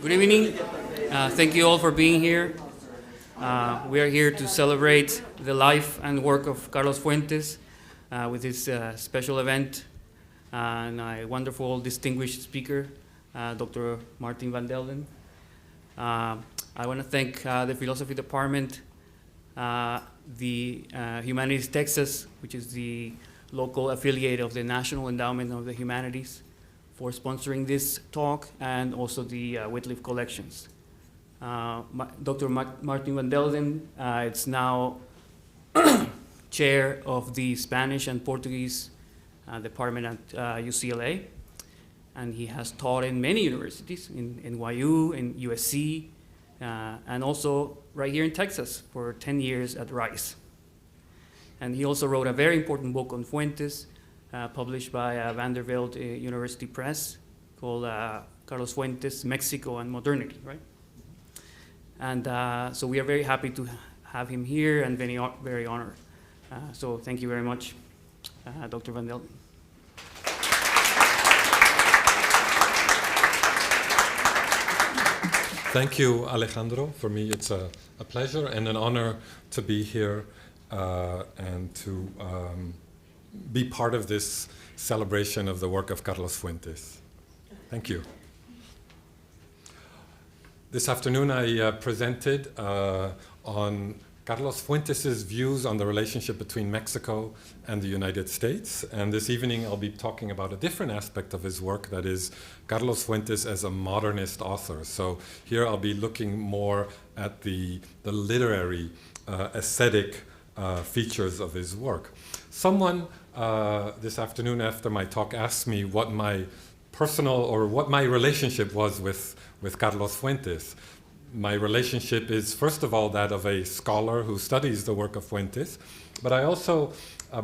Good evening. Thank you all for being here. We are here to celebrate the life and work of Carlos Fuentes with this special event and a wonderful distinguished speaker, Dr. Maarten van Delden. I want to thank the Philosophy Department, the Humanities Texas, which is the local affiliate of the National Endowment of the Humanities, for sponsoring this talk, and also the Whitleaf Collections. Dr. Maarten van Delden is now chair of the Spanish and Portuguese department at UCLA, and he has taught in many universities, in NYU, in USC, and also right here in Texas for 10 years at Rice. And he also wrote a very important book on Fuentes, published by Vanderbilt University Press, called Carlos Fuentes, Mexico and Modernity, right? And so we are very happy to have him here and very honored. So thank you very much, Dr. van Delden. Thank you, Alejandro. For me, it's a pleasure and an honor to be here and to be part of this celebration of the work of Carlos Fuentes. Thank you. This afternoon I presented on Carlos Fuentes' views on the relationship between Mexico and the United States. And this evening I'll be talking about a different aspect of his work, that is Carlos Fuentes as a modernist author. So here I'll be looking more at the literary, aesthetic features of his work. Someone this afternoon after my talk asked me what my personal or what my relationship was with Carlos Fuentes. My relationship is, first of all, that of a scholar who studies the work of Fuentes, but I also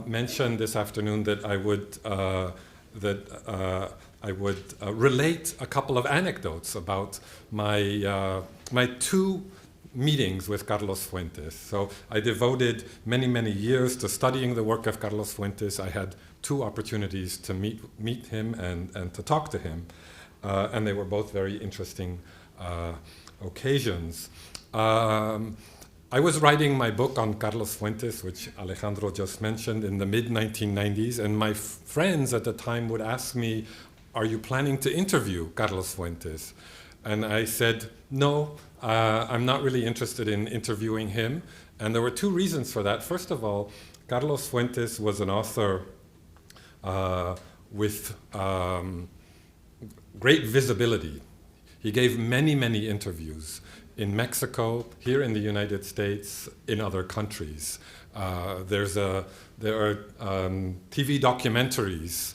mentioned this afternoon that I would relate a couple of anecdotes about my two meetings with Carlos Fuentes. So I devoted many, many years to studying the work of Carlos Fuentes. I had two opportunities to meet him and to talk to him, and they were both very interesting occasions. I was writing my book on Carlos Fuentes, which Alejandro just mentioned, in the mid-1990s, and my friends at the time would ask me, "Are you planning to interview Carlos Fuentes?" And I said, "No, I'm not really interested in interviewing him." And there were two reasons for that. First of all, Carlos Fuentes was an author with great visibility. He gave many, many interviews in Mexico, here in the United States, in other countries. There are TV documentaries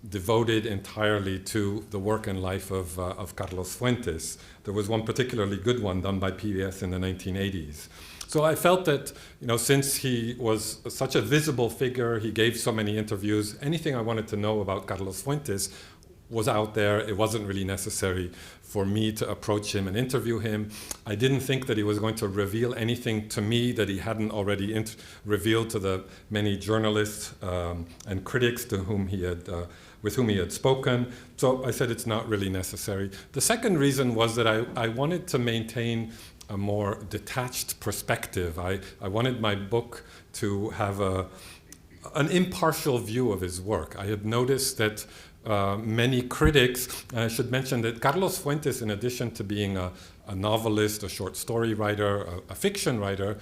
devoted entirely to the work and life of Carlos Fuentes. There was one particularly good one done by PBS in the 1980s. So I felt that, since he was such a visible figure, he gave so many interviews, anything I wanted to know about Carlos Fuentes was out there. It wasn't really necessary for me to approach him and interview him. I didn't think that he was going to reveal anything to me that he hadn't already revealed to the many journalists and critics with whom he had spoken. So I said it's not really necessary. The second reason was that I wanted to maintain a more detached perspective. I wanted my book to have an impartial view of his work. I had noticed that many critics, and I should mention that Carlos Fuentes, in addition to being a novelist, a short story writer, a fiction writer,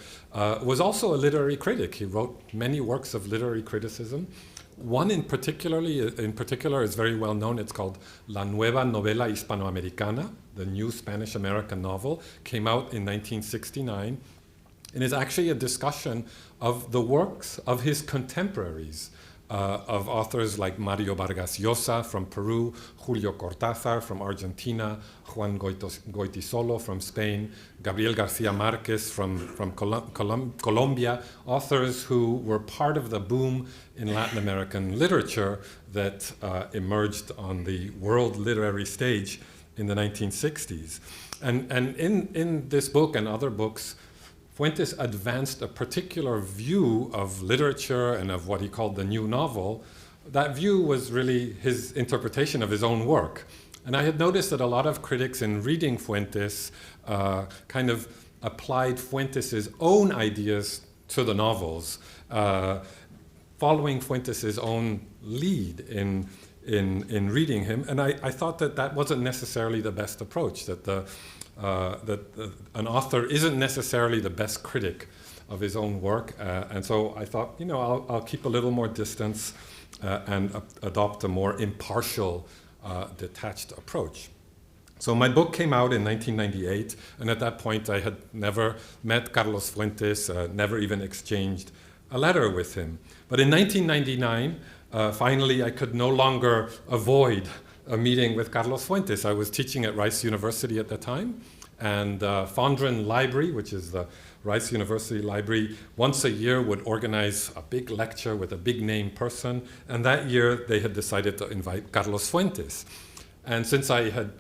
was also a literary critic. He wrote many works of literary criticism. One in particular is very well known. It's called La Nueva Novela Hispanoamericana, the new Spanish-American novel, came out in 1969, and is actually a discussion of the works of his contemporaries, of authors like Mario Vargas Llosa from Peru, Julio Cortázar from Argentina, Juan Goytisolo from Spain, Gabriel Garcia Marquez from Colombia, authors who were part of the boom in Latin American literature that emerged on the world literary stage in the 1960s. And in this book and other books, Fuentes advanced a particular view of literature and of what he called the new novel. That view was really his interpretation of his own work. And I had noticed that a lot of critics in reading Fuentes kind of applied Fuentes' own ideas to the novels, following Fuentes' own lead in reading him. And I thought that that wasn't necessarily the best approach, that an author isn't necessarily the best critic of his own work. And so I thought, I'll keep a little more distance and adopt a more impartial, detached approach. So my book came out in 1998, and at that point I had never met Carlos Fuentes, never even exchanged a letter with him. But in 1999, finally I could no longer avoid a meeting with Carlos Fuentes. I was teaching at Rice University at the time, and Fondren Library, which is the Rice University Library, once a year would organize a big lecture with a big name person, and that year they had decided to invite Carlos Fuentes. And since I had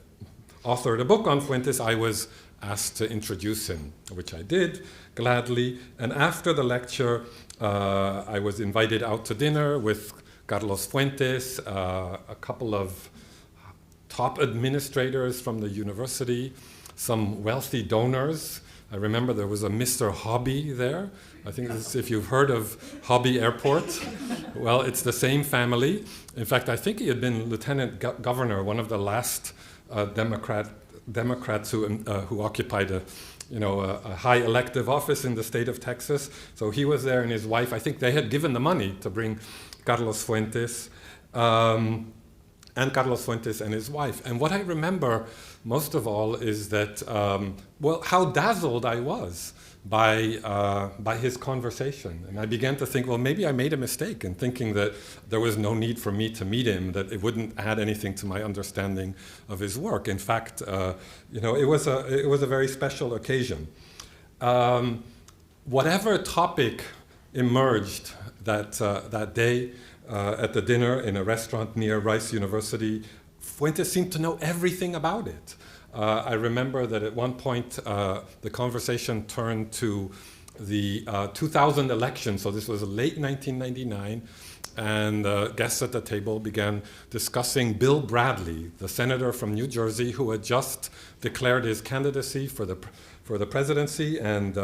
authored a book on Fuentes, I was asked to introduce him, which I did gladly. And after the lecture, I was invited out to dinner with Carlos Fuentes, a couple of top administrators from the university, some wealthy donors. I remember there was a Mr. Hobby there. I think if you've heard of Hobby Airport, well, it's the same family. In fact, I think he had been lieutenant governor, one of the last Democrats who occupied a high elective office in the state of Texas. So he was there, and his wife. I think they had given the money to bring Carlos Fuentes, and Carlos Fuentes and his wife. And what I remember most of all is that, how dazzled I was by his conversation. And I began to think, well, maybe I made a mistake in thinking that there was no need for me to meet him, that it wouldn't add anything to my understanding of his work. In fact, it was a very special occasion. Whatever topic emerged that day at the dinner in a restaurant near Rice University, Fuentes seemed to know everything about it. I remember that at one point the conversation turned to the 2000 election, so this was late 1999, and guests at the table began discussing Bill Bradley, the senator from New Jersey who had just declared his candidacy for the presidency, and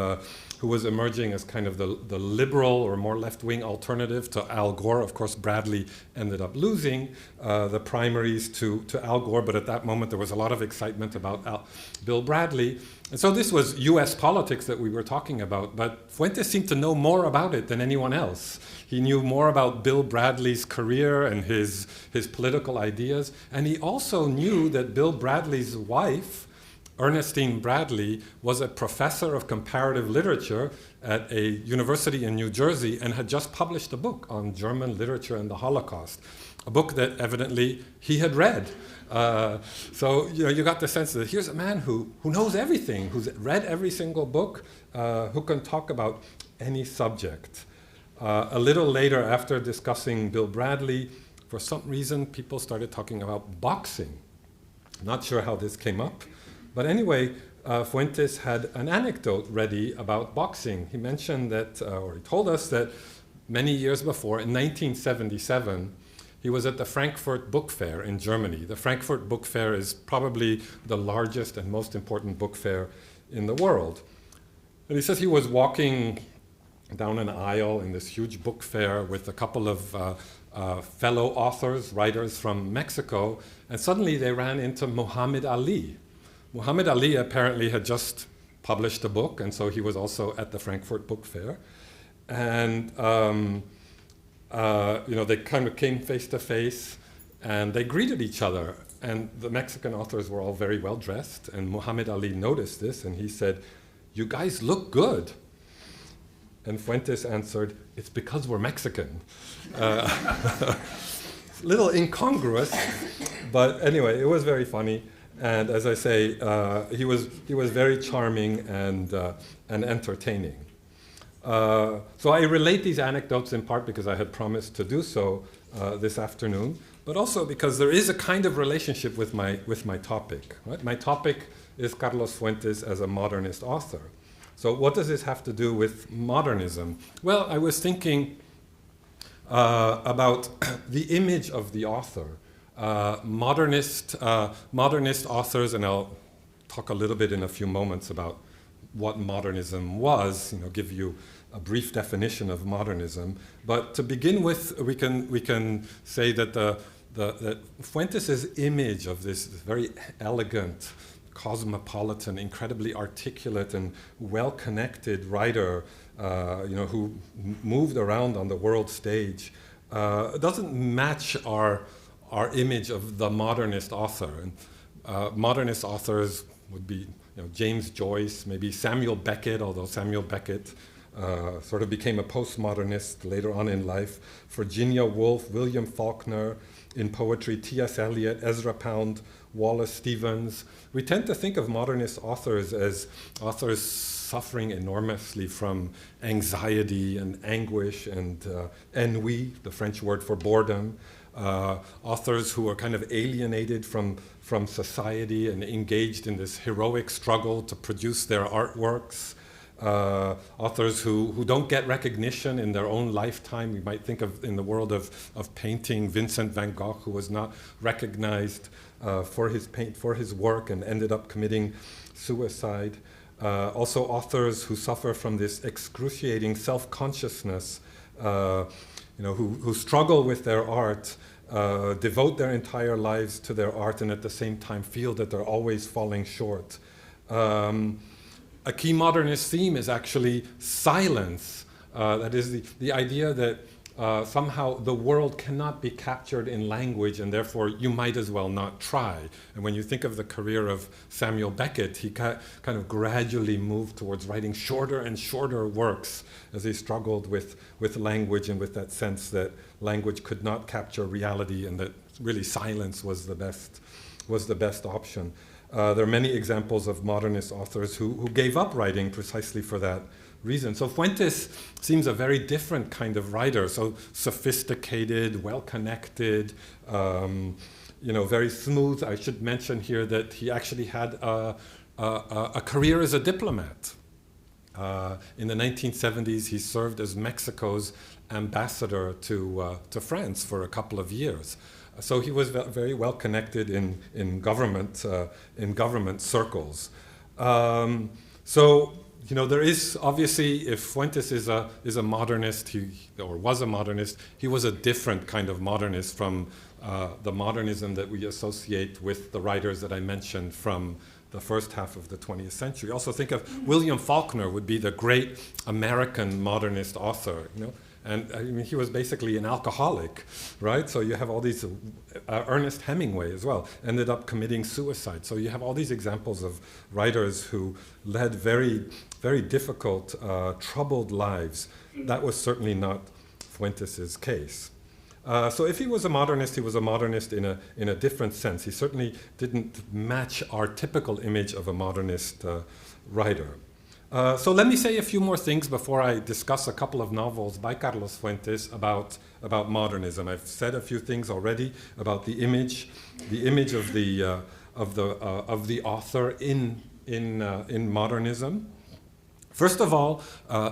who was emerging as kind of the liberal or more left-wing alternative to Al Gore. Of course, Bradley ended up losing the primaries to Al Gore, but at that moment there was a lot of excitement about Bill Bradley. And so this was US politics that we were talking about, but Fuentes seemed to know more about it than anyone else. He knew more about Bill Bradley's career and his political ideas, and he also knew that Bill Bradley's wife, Ernestine Bradley, was a professor of comparative literature at a university in New Jersey and had just published a book on German literature and the Holocaust, a book that evidently he had read. So you got the sense that here's a man who knows everything, who's read every single book, who can talk about any subject. A little later, after discussing Bill Bradley, for some reason people started talking about boxing. Not sure how this came up. But anyway, Fuentes had an anecdote ready about boxing. He mentioned that, or he told us that many years before, in 1977, he was at the Frankfurt Book Fair in Germany. The Frankfurt Book Fair is probably the largest and most important book fair in the world. And he says he was walking down an aisle in this huge book fair with a couple of fellow authors, writers from Mexico, and suddenly they ran into Muhammad Ali. Muhammad Ali apparently had just published a book, and so he was also at the Frankfurt Book Fair. And they kind of came face to face, and they greeted each other. And the Mexican authors were all very well dressed, and Muhammad Ali noticed this, and he said, "You guys look good." And Fuentes answered, "It's because we're Mexican." Little incongruous, but anyway, it was very funny. And as I say, he was very charming and entertaining. So I relate these anecdotes in part because I had promised to do so this afternoon, but also because there is a kind of relationship with my topic. Right? My topic is Carlos Fuentes as a modernist author. So what does this have to do with modernism? Well, I was thinking about the image of the author. modernist authors, and I'll talk a little bit in a few moments about what modernism was, give you a brief definition of modernism. But to begin with, we can say that that Fuentes' image of this very elegant, cosmopolitan, incredibly articulate and well-connected writer, who moved around on the world stage, doesn't match our image of the modernist author. And modernist authors would be James Joyce, maybe Samuel Beckett, although Samuel Beckett sort of became a postmodernist later on in life. Virginia Woolf, William Faulkner in poetry, T.S. Eliot, Ezra Pound, Wallace Stevens. We tend to think of modernist authors as authors suffering enormously from anxiety and anguish and ennui, the French word for boredom. Authors who are kind of alienated from society and engaged in this heroic struggle to produce their artworks. Authors who don't get recognition in their own lifetime. We might think of, in the world of painting, Vincent van Gogh, who was not recognized for his work and ended up committing suicide. Also authors who suffer from this excruciating self-consciousness, who struggle with their art, devote their entire lives to their art, and at the same time feel that they're always falling short. A key modernist theme is actually silence. That is the idea that somehow the world cannot be captured in language, and therefore you might as well not try. And when you think of the career of Samuel Beckett, he kind of gradually moved towards writing shorter and shorter works as he struggled with language and with that sense that language could not capture reality and that really silence was the best option. There are many examples of modernist authors who gave up writing precisely for that reason. So Fuentes seems a very different kind of writer, so sophisticated, well-connected, very smooth. I should mention here that he actually had a career as a diplomat. In the 1970s, he served as Mexico's ambassador to France for a couple of years. So he was very well connected in government circles. There is obviously, if Fuentes is a modernist, was a modernist, he was a different kind of modernist from the modernism that we associate with the writers that I mentioned from the first half of the 20th century. Also think of William Faulkner would be the great American modernist author, And I mean, he was basically an alcoholic, right? So you have all these, Ernest Hemingway as well, ended up committing suicide. So you have all these examples of writers who led very, very difficult, troubled lives. That was certainly not Fuentes' case. So if he was a modernist in a different sense. He certainly didn't match our typical image of a modernist writer. So let me say a few more things before I discuss a couple of novels by Carlos Fuentes about modernism. I've said a few things already about the image of the author in modernism. First of all,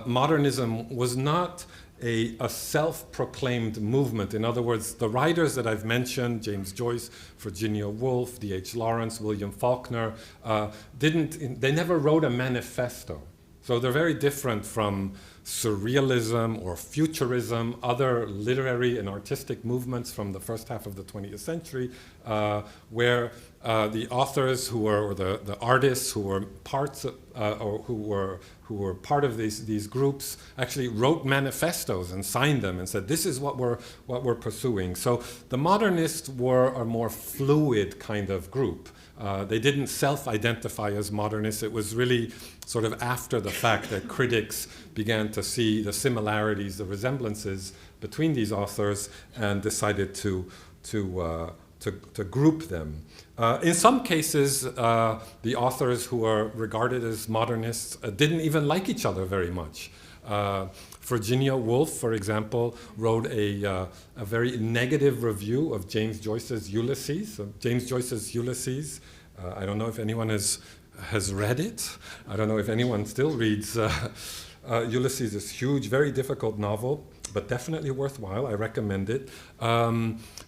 modernism was not a self-proclaimed movement. In other words, the writers that I've mentioned, James Joyce, Virginia Woolf, D.H. Lawrence, William Faulkner, they never wrote a manifesto. So they're very different from surrealism or futurism, other literary and artistic movements from the first half of the 20th century, where the authors or the artists who were parts of, or who were part of these groups actually wrote manifestos and signed them and said, this is what we're pursuing. So the modernists were a more fluid kind of group. They didn't self-identify as modernists. It was really sort of after the fact that critics began to see the similarities, the resemblances between these authors, and decided to group them. In some cases, the authors who are regarded as modernists didn't even like each other very much. Virginia Woolf, for example, wrote a very negative review of James Joyce's Ulysses. So James Joyce's Ulysses, I don't know if anyone has read it. I don't know if anyone still reads Ulysses, this huge, very difficult novel. but definitely worthwhile. I recommend it.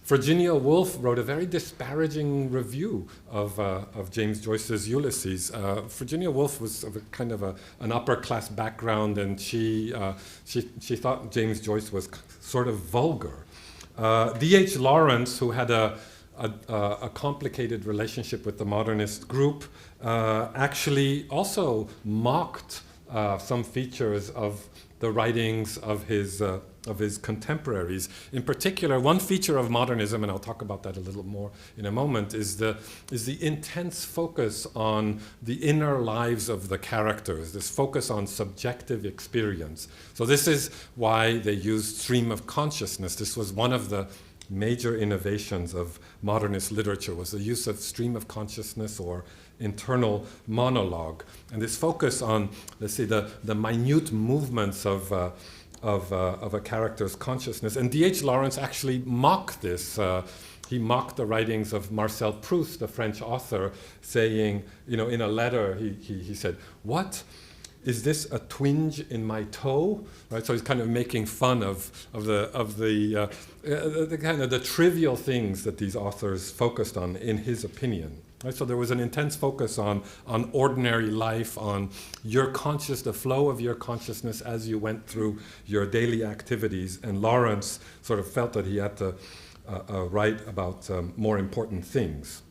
Virginia Woolf wrote a very disparaging review of James Joyce's Ulysses. Virginia Woolf was of a kind of an upper class background, and she thought James Joyce was sort of vulgar. D.H. Lawrence, who had a complicated relationship with the modernist group, actually also mocked some features of the writings of his contemporaries. In particular, one feature of modernism, and I'll talk about that a little more in a moment, is the intense focus on the inner lives of the characters, this focus on subjective experience. So this is why they used stream of consciousness. This was one of the major innovations of modernist literature, was the use of stream of consciousness or internal monologue. And this focus on, let's say, the minute movements of a character's consciousness. And D.H. Lawrence actually mocked this. He mocked the writings of Marcel Proust, the French author, saying, in a letter, he said, "What? Is this a twinge in my toe?" Right. So he's kind of making fun of the kind of the trivial things that these authors focused on, in his opinion. Right. So there was an intense focus on ordinary life, on the flow of your consciousness as you went through your daily activities. And Lawrence sort of felt that he had to write about more important things.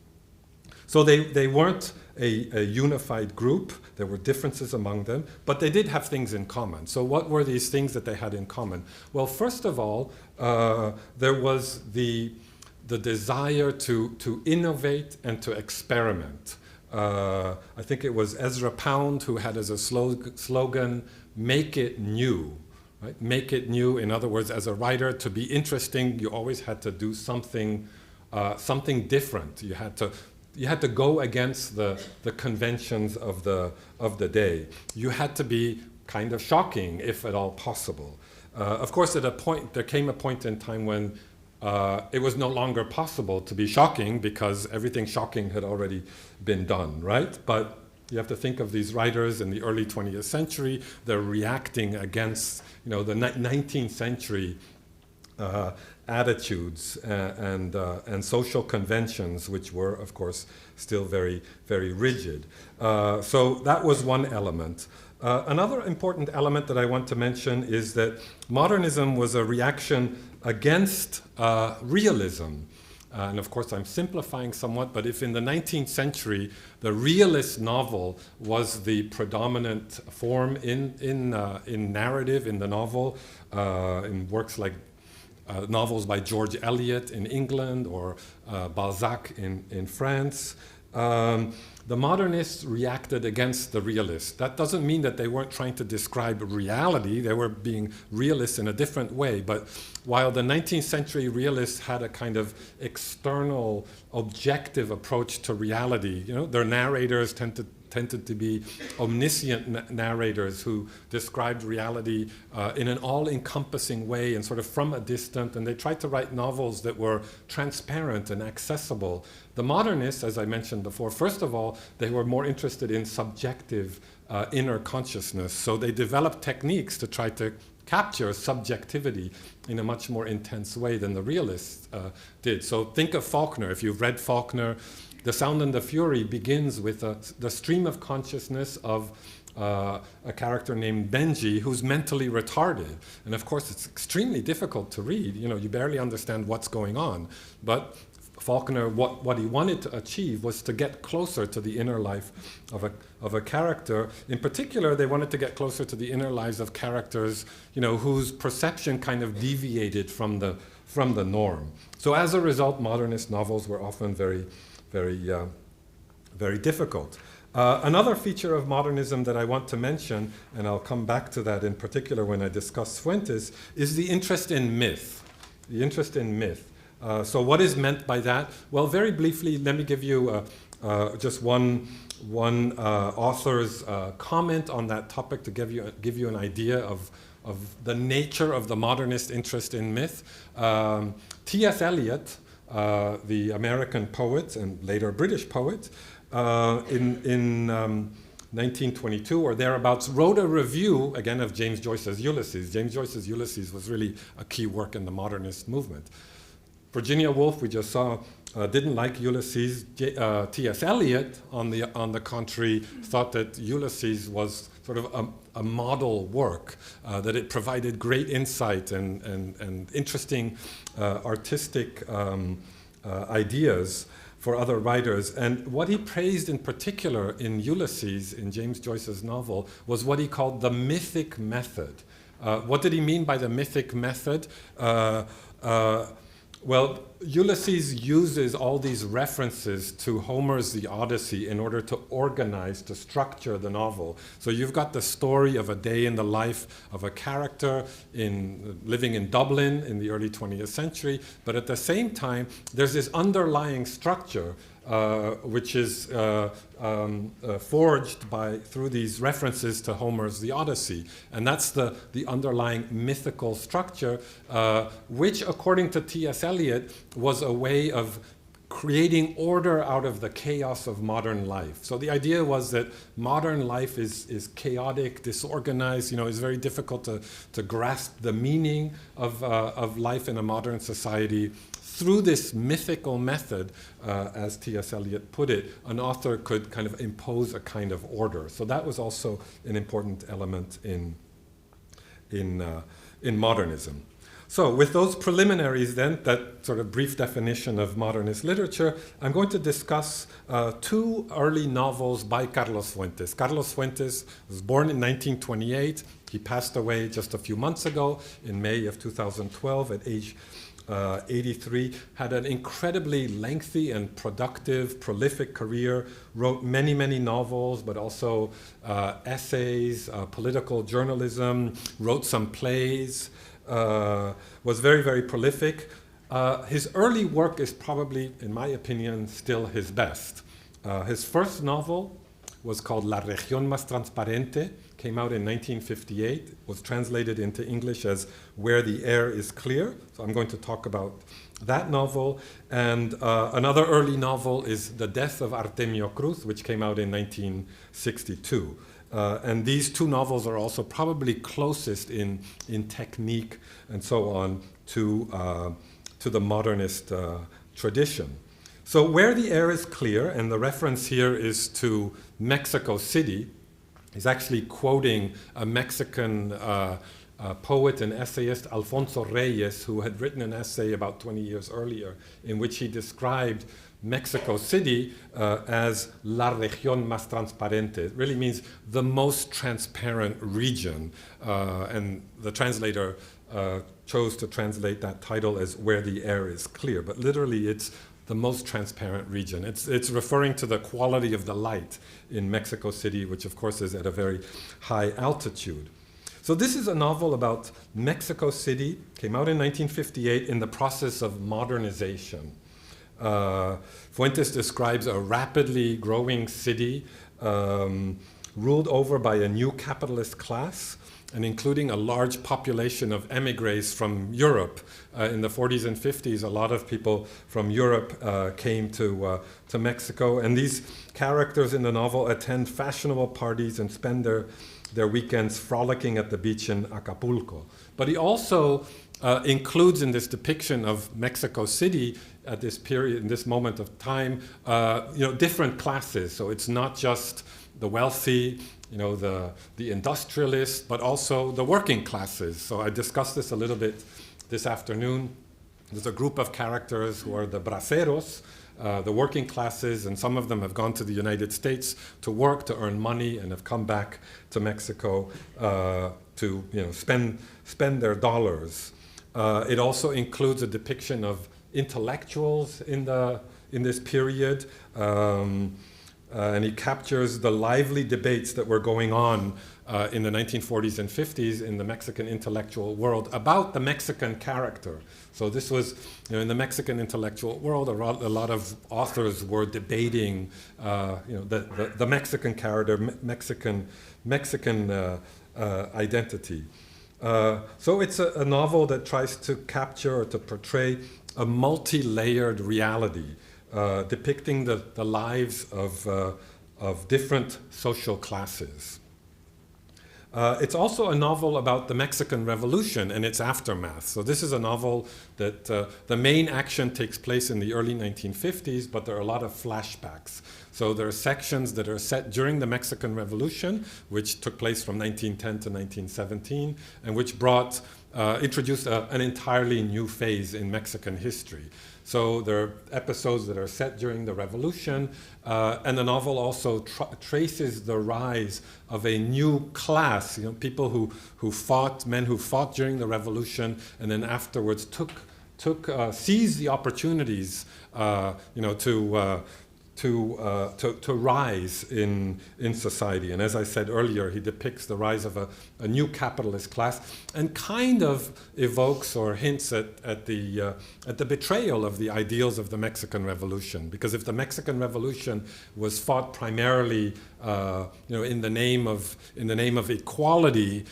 So they weren't a unified group. There were differences among them, but they did have things in common. So what were these things that they had in common? Well, first of all, there was the desire to innovate and to experiment. I think it was Ezra Pound who had as a slogan, "Make it new." Right? Make it new. In other words, as a writer, to be interesting, you always had to do something different. You had to go against the conventions of the day. You had to be kind of shocking, if at all possible. Of course, there came a point in time when it was no longer possible to be shocking, because everything shocking had already been done, right? But you have to think of these writers in the early 20th century. They're reacting against, the 19th century attitudes and social conventions, which were, of course, still very, very rigid. So that was one element. Another important element that I want to mention is that modernism was a reaction against realism. And of course, I'm simplifying somewhat, but if in the 19th century the realist novel was the predominant form in narrative in the novel, in works like novels by George Eliot in England or Balzac in France, the modernists reacted against the realists. That doesn't mean that they weren't trying to describe reality. They were being realists in a different way. But while the 19th century realists had a kind of external, objective approach to reality, their narrators tended to be omniscient narrators who described reality in an all-encompassing way and sort of from a distance, and they tried to write novels that were transparent and accessible. The modernists, as I mentioned before, first of all, they were more interested in subjective inner consciousness, so they developed techniques to try to capture subjectivity in a much more intense way than the realists did. So think of Faulkner. If you've read Faulkner, The Sound and the Fury begins with the stream of consciousness of a character named Benji who's mentally retarded. And of course, it's extremely difficult to read. You barely understand what's going on. But Faulkner, what he wanted to achieve was to get closer to the inner life of a character. In particular, they wanted to get closer to the inner lives of characters, whose perception kind of deviated from the norm. So as a result, modernist novels were often very, very difficult. Another feature of modernism that I want to mention, and I'll come back to that in particular when I discuss Fuentes, is the interest in myth. The interest in myth. So what is meant by that? Well, very briefly, let me give you just one author's comment on that topic to give you an idea of the nature of the modernist interest in myth. T.S. Eliot, the American poet and later British poet, in 1922 or thereabouts, wrote a review, again, of James Joyce's Ulysses. James Joyce's Ulysses was really a key work in the modernist movement. Virginia Woolf, we just saw, didn't like Ulysses. T.S. Eliot, on the contrary, thought that Ulysses was sort of a model work, that it provided great insight and interesting artistic ideas for other writers. And what he praised in particular in Ulysses, in James Joyce's novel, was what he called the mythic method. What did he mean by the mythic method? Well, Ulysses uses all these references to Homer's The Odyssey in order to organize, to structure the novel. So you've got the story of a day in the life of a character living in Dublin in the early 20th century, but at the same time, there's this underlying structure which is forged through these references to Homer's The Odyssey. And that's the underlying mythical structure, which, according to T.S. Eliot, was a way of creating order out of the chaos of modern life. So the idea was that modern life is chaotic, disorganized, it's very difficult to grasp the meaning of life in a modern society. Through this mythical method, as T.S. Eliot put it, an author could kind of impose a kind of order. So that was also an important element in modernism. So with those preliminaries then, that sort of brief definition of modernist literature, I'm going to discuss two early novels by Carlos Fuentes. Carlos Fuentes was born in 1928. He passed away just a few months ago in May of 2012 at age 83, had an incredibly lengthy and productive, prolific career, wrote many, many novels, but also essays, political journalism, wrote some plays, was very, very prolific. His early work is probably, in my opinion, still his best. His first novel was called La Región Más Transparente, came out in 1958, was translated into English as Where the Air is Clear. So I'm going to talk about that novel. And another early novel is The Death of Artemio Cruz, which came out in 1962. And these two novels are also probably closest in technique and so on to the modernist tradition. So Where the Air is Clear, and the reference here is to Mexico City. He's actually quoting a Mexican poet and essayist, Alfonso Reyes, who had written an essay about 20 years earlier in which he described Mexico City as La Región Más Transparente. It really means the most transparent region. And the translator chose to translate that title as Where the Air is Clear. But literally, it's the most transparent region. It's referring to the quality of the light in Mexico City, which of course is at a very high altitude. So this is a novel about Mexico City, came out in 1958 in the process of modernization. Fuentes describes a rapidly growing city ruled over by a new capitalist class, and including a large population of emigres from Europe. In the 40s and 50s, a lot of people from Europe came to Mexico, and these characters in the novel attend fashionable parties and spend their weekends frolicking at the beach in Acapulco. But he also includes in this depiction of Mexico City at this period, in this moment of time, different classes. So it's not just the wealthy, the industrialists, but also the working classes. So I discussed this a little bit this afternoon. There's a group of characters who are the braceros, the working classes, and some of them have gone to the United States to work, to earn money, and have come back to Mexico to spend their dollars. It also includes a depiction of intellectuals in this period. And he captures the lively debates that were going on in the 1940s and 50s in the Mexican intellectual world about the Mexican character. So this was, in the Mexican intellectual world, a lot of authors were debating, the Mexican character, Mexican identity. So it's a novel that tries to capture or to portray a multi-layered reality. Depicting the lives of of different social classes. It's also a novel about the Mexican Revolution and its aftermath. So this is a novel that the main action takes place in the early 1950s, but there are a lot of flashbacks. So there are sections that are set during the Mexican Revolution, which took place from 1910 to 1917, and which introduced an entirely new phase in Mexican history. So there are episodes that are set during the revolution, and the novel also traces the rise of a new class, people men who fought during the revolution and then afterwards seized the opportunities, to rise in society. And as I said earlier, he depicts the rise of a new capitalist class and kind of evokes or hints at the betrayal of the ideals of the Mexican Revolution. Because if the Mexican Revolution was fought primarily in the name of equality,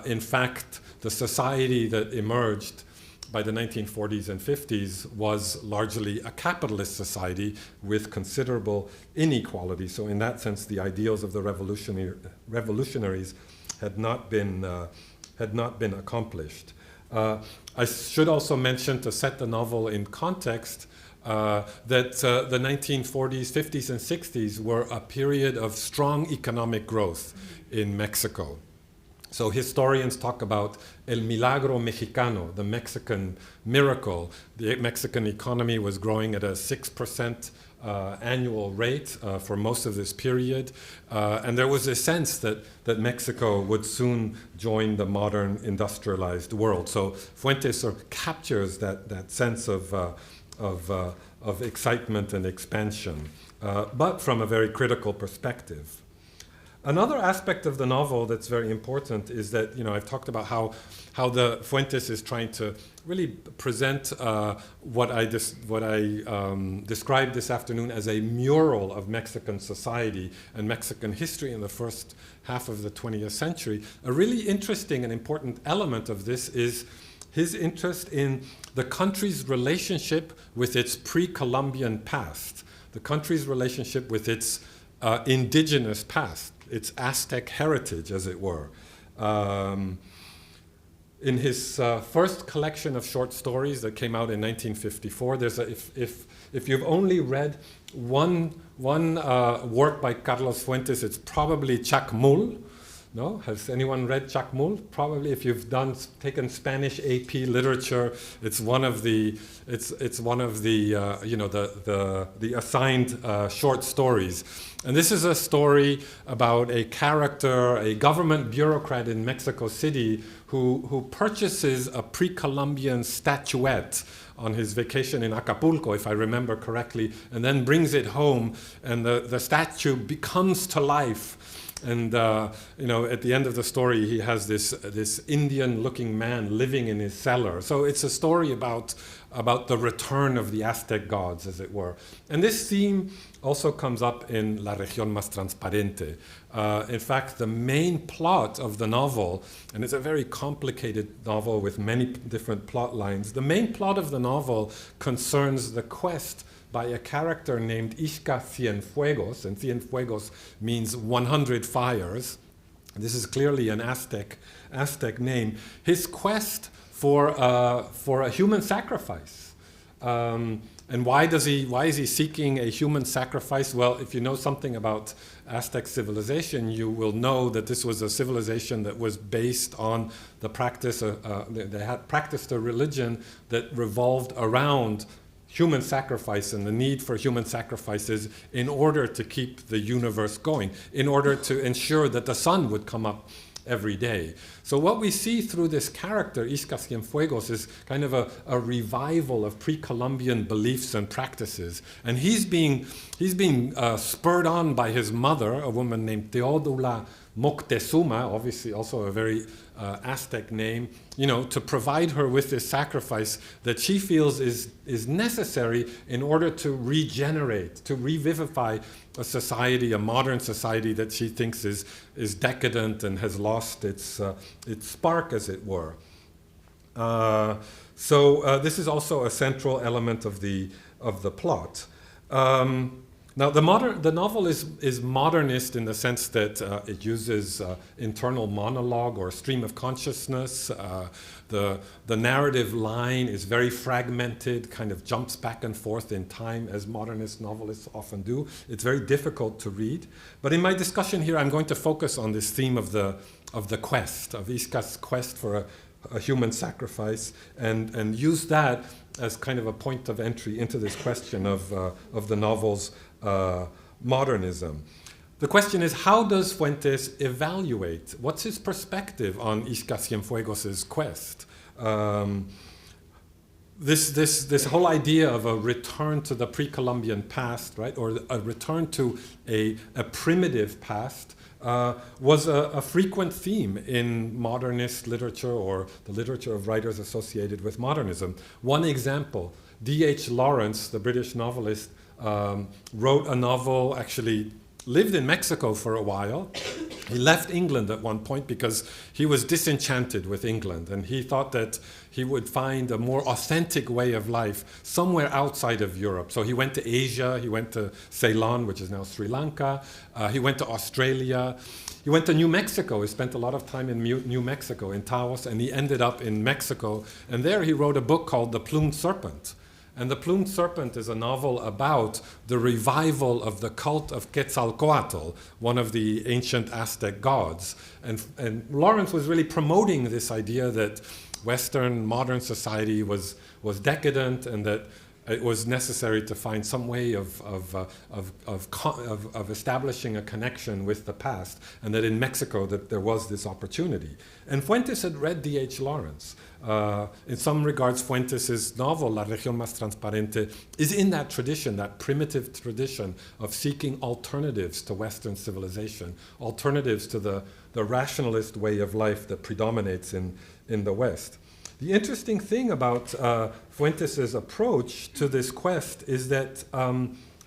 in fact, the society that emerged by the 1940s and 50s was largely a capitalist society with considerable inequality. So in that sense, the ideals of the revolutionaries had not been accomplished. I should also mention, to set the novel in context, that the 1940s, 50s, and 60s were a period of strong economic growth in Mexico. So historians talk about el milagro mexicano, the Mexican miracle. The Mexican economy was growing at a 6% annual rate for most of this period. And there was a sense that Mexico would soon join the modern industrialized world. So Fuentes sort of captures that sense of excitement and expansion, but from a very critical perspective. Another aspect of the novel that's very important is that, I've talked about how the Fuentes is trying to really present what I described this afternoon as a mural of Mexican society and Mexican history in the first half of the 20th century. A really interesting and important element of this is his interest in the country's relationship with its pre-Columbian past, the country's relationship with its indigenous past, its Aztec heritage, as it were. In his first collection of short stories that came out in 1954, if you've only read one work by Carlos Fuentes, it's probably Chacmul. No? Has anyone read Chacmul? Probably, if you've taken Spanish AP literature, it's one of the assigned short stories. And this is a story about a character, a government bureaucrat in Mexico City who purchases a pre-Columbian statuette on his vacation in Acapulco, if I remember correctly, and then brings it home, and the statue becomes to life. And at the end of the story, he has this Indian-looking man living in his cellar. So it's a story about the return of the Aztec gods, as it were. And this theme also comes up in La Región Más Transparente. In fact, the main plot of the novel, and it's a very complicated novel with many different plot lines, the main plot of the novel concerns the quest by a character named Ixca Cienfuegos, and Cienfuegos means 100 fires. This is clearly an Aztec name. His quest for a human sacrifice. And why is he seeking a human sacrifice? Well, if you know something about Aztec civilization, you will know that this was a civilization that was based on the practice. They had practiced a religion that revolved around human sacrifice and the need for human sacrifices in order to keep the universe going, in order to ensure that the sun would come up every day. So what we see through this character, Ixca Cienfuegos, is kind of a revival of pre-Columbian beliefs and practices. And he's being spurred on by his mother, a woman named Teodula Moctezuma, obviously also a very Aztec name, to provide her with this sacrifice that she feels is necessary in order to regenerate, to revivify a society, a modern society that she thinks is decadent and has lost its spark, as it were. So this is also a central element of the plot. Now, the novel is modernist in the sense that it uses internal monologue or stream of consciousness. The narrative line is very fragmented, kind of jumps back and forth in time, as modernist novelists often do. It's very difficult to read. But in my discussion here, I'm going to focus on this theme of the quest, of Isca's quest for a human sacrifice, and use that as kind of a point of entry into this question of the novel's modernism. The question is, how does Fuentes evaluate? What's his perspective on Isca Cienfuegos' quest? This whole idea of a return to the pre-Columbian past, right, or a return to a primitive past, was a frequent theme in modernist literature or the literature of writers associated with modernism. One example, D.H. Lawrence, the British novelist, wrote a novel, actually lived in Mexico for a while. He left England at one point because he was disenchanted with England, and he thought that he would find a more authentic way of life somewhere outside of Europe. So he went to Asia, he went to Ceylon, which is now Sri Lanka, he went to Australia, he went to New Mexico. He spent a lot of time in New Mexico, in Taos, and he ended up in Mexico. And there he wrote a book called The Plumed Serpent. And The Plumed Serpent is a novel about the revival of the cult of Quetzalcoatl, one of the ancient Aztec gods. And Lawrence was really promoting this idea that Western modern society was decadent, and that it was necessary to find some way of establishing a connection with the past, and that in Mexico that there was this opportunity. And Fuentes had read D.H. Lawrence. In some regards, Fuentes' novel, La Región Más Transparente, is in that tradition, that primitive tradition of seeking alternatives to Western civilization, alternatives to the rationalist way of life that predominates in the West. The interesting thing about Fuentes' approach to this quest is that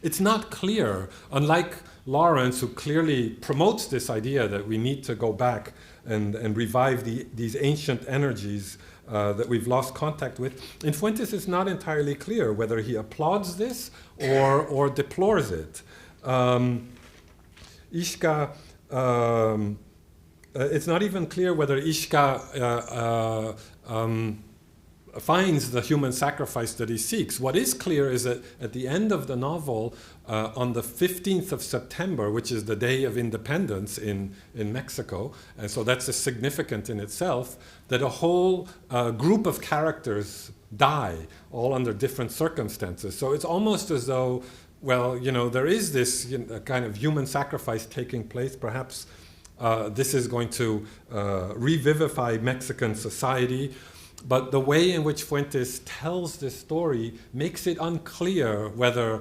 it's not clear, unlike Lawrence, who clearly promotes this idea that we need to go back and revive these ancient energies that we've lost contact with. In Fuentes, it's not entirely clear whether he applauds this or deplores it. Isca, it's not even clear whether Isca finds the human sacrifice that he seeks. What is clear is that at the end of the novel, on the 15th of September, which is the day of independence in Mexico, and so that's significant in itself, that a whole group of characters die, all under different circumstances. So it's almost as though, well, there is this kind of human sacrifice taking place. Perhaps this is going to revivify Mexican society. But the way in which Fuentes tells this story makes it unclear whether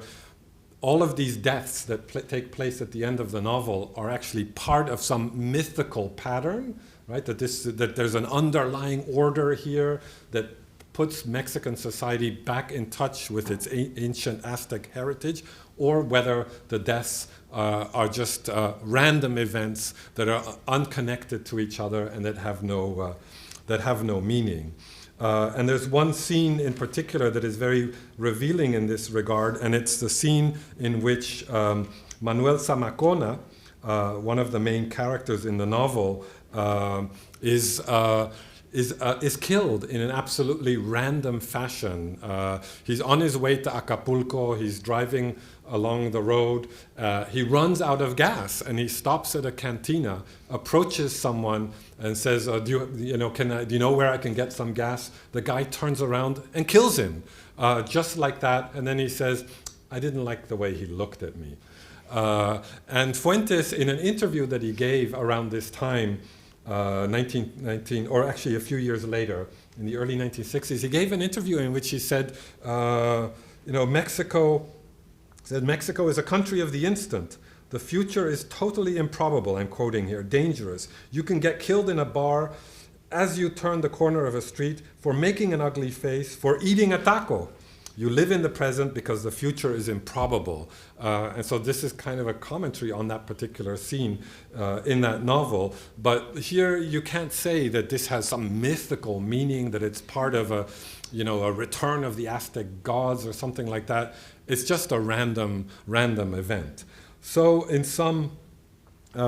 all of these deaths that take place at the end of the novel are actually part of some mythical pattern, right? That there's an underlying order here that puts Mexican society back in touch with its ancient Aztec heritage, or whether the deaths are just random events that are unconnected to each other and that have no meaning. And there's one scene in particular that is very revealing in this regard, and it's the scene in which Manuel Zamacona, one of the main characters in the novel, is killed in an absolutely random fashion. He's on his way to Acapulco. He's driving along the road. He runs out of gas, and he stops at a cantina, approaches someone, and says, "Do you know where I can get some gas?" The guy turns around and kills him, just like that. And then he says, "I didn't like the way he looked at me." And Fuentes, in an interview that he gave around this time, 1919, or actually a few years later, in the early 1960s, he gave an interview in which he said, Mexico is a country of the instant. The future is totally improbable, I'm quoting here, dangerous. You can get killed in a bar as you turn the corner of a street for making an ugly face, for eating a taco. You live in the present because the future is improbable. And so this is kind of a commentary on that particular scene in that novel. But here you can't say that this has some mythical meaning, that it's part of a return of the Aztec gods or something like that. It's just a random event. So in some,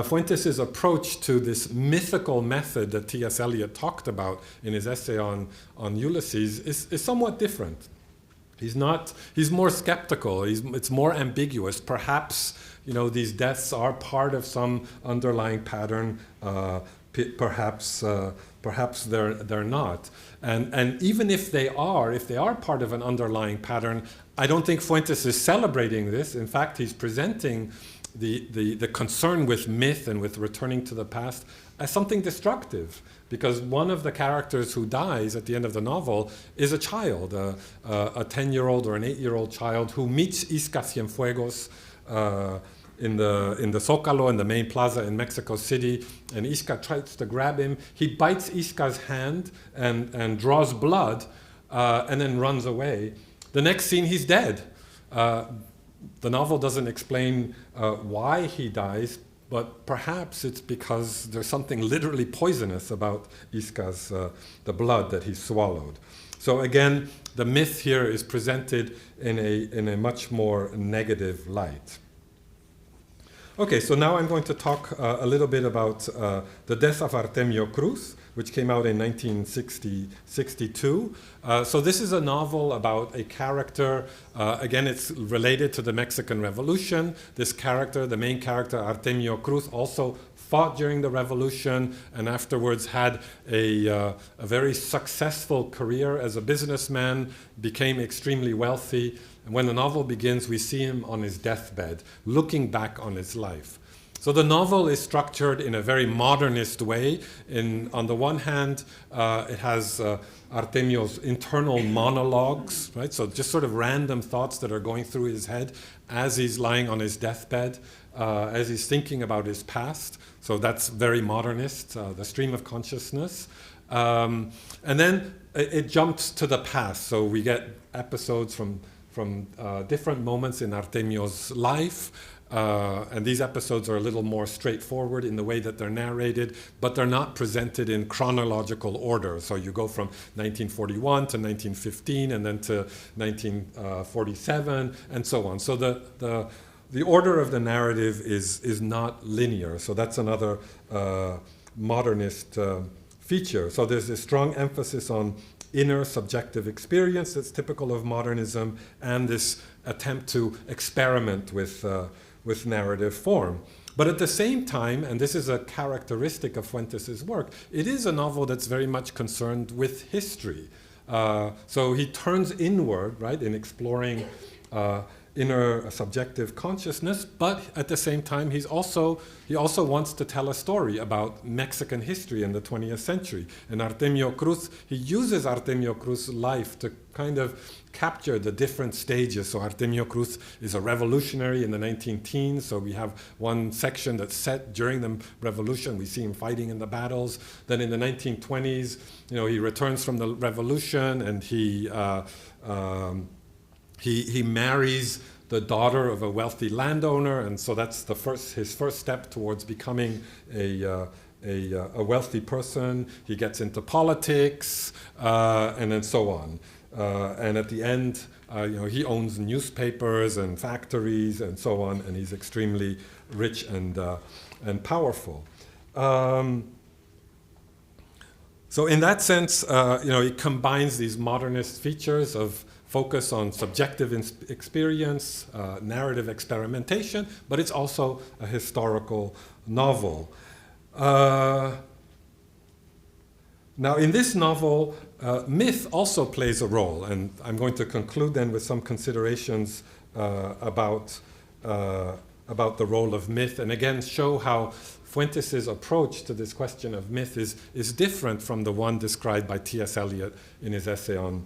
Fuentes' approach to this mythical method that T.S. Eliot talked about in his essay on Ulysses is somewhat different. He's more skeptical. It's more ambiguous. Perhaps, these deaths are part of some underlying pattern. Perhaps they're not. And even if they are part of an underlying pattern, I don't think Fuentes is celebrating this. In fact, he's presenting the concern with myth and with returning to the past as something destructive, because one of the characters who dies at the end of the novel is a child, a 10-year-old or an 8-year-old child who meets Isca Cienfuegos in the Zócalo, in the main plaza in Mexico City, and Isca tries to grab him. He bites Isca's hand and draws blood, and then runs away. The next scene, he's dead. The novel doesn't explain why he dies, but perhaps it's because there's something literally poisonous about Isca's, the blood that he swallowed. So again, the myth here is presented in a much more negative light. Okay, so now I'm going to talk a little bit about The Death of Artemio Cruz, which came out in 1962. So this is a novel about a character. Again, it's related to the Mexican Revolution. This character, the main character, Artemio Cruz, also fought during the revolution and afterwards had a very successful career as a businessman, became extremely wealthy. And when the novel begins, we see him on his deathbed, looking back on his life. So the novel is structured in a very modernist way. On the one hand, it has Artemio's internal monologues, right? So just sort of random thoughts that are going through his head as he's lying on his deathbed, as he's thinking about his past. So that's very modernist, the stream of consciousness. And then it jumps to the past. So we get episodes from different moments in Artemio's life. And these episodes are a little more straightforward in the way that they're narrated, but they're not presented in chronological order. So you go from 1941 to 1915 and then to 1947 and so on. So the order of the narrative is not linear. So that's another modernist feature. So there's a strong emphasis on inner subjective experience that's typical of modernism, and this attempt to experiment with narrative form. But at the same time, and this is a characteristic of Fuentes' work, it is a novel that's very much concerned with history. So he turns inward, right, in exploring inner subjective consciousness, but at the same time, he also wants to tell a story about Mexican history in the 20th century. And Artemio Cruz, he uses Artemio Cruz's life to kind of capture the different stages. So Artemio Cruz is a revolutionary in the 19-teens, so we have one section that's set during the revolution. We see him fighting in the battles. Then in the 1920s, he returns from the revolution and he marries the daughter of a wealthy landowner, and so that's his first step towards becoming a wealthy person. He gets into politics, and then so on. And at the end, he owns newspapers and factories and so on, and he's extremely rich and powerful. So in that sense, he combines these modernist features of focus on subjective experience, narrative experimentation, but it's also a historical novel. Now, in this novel, myth also plays a role, and I'm going to conclude then with some considerations about the role of myth, and again show how Fuentes' approach to this question of myth is different from the one described by T.S. Eliot in his essay on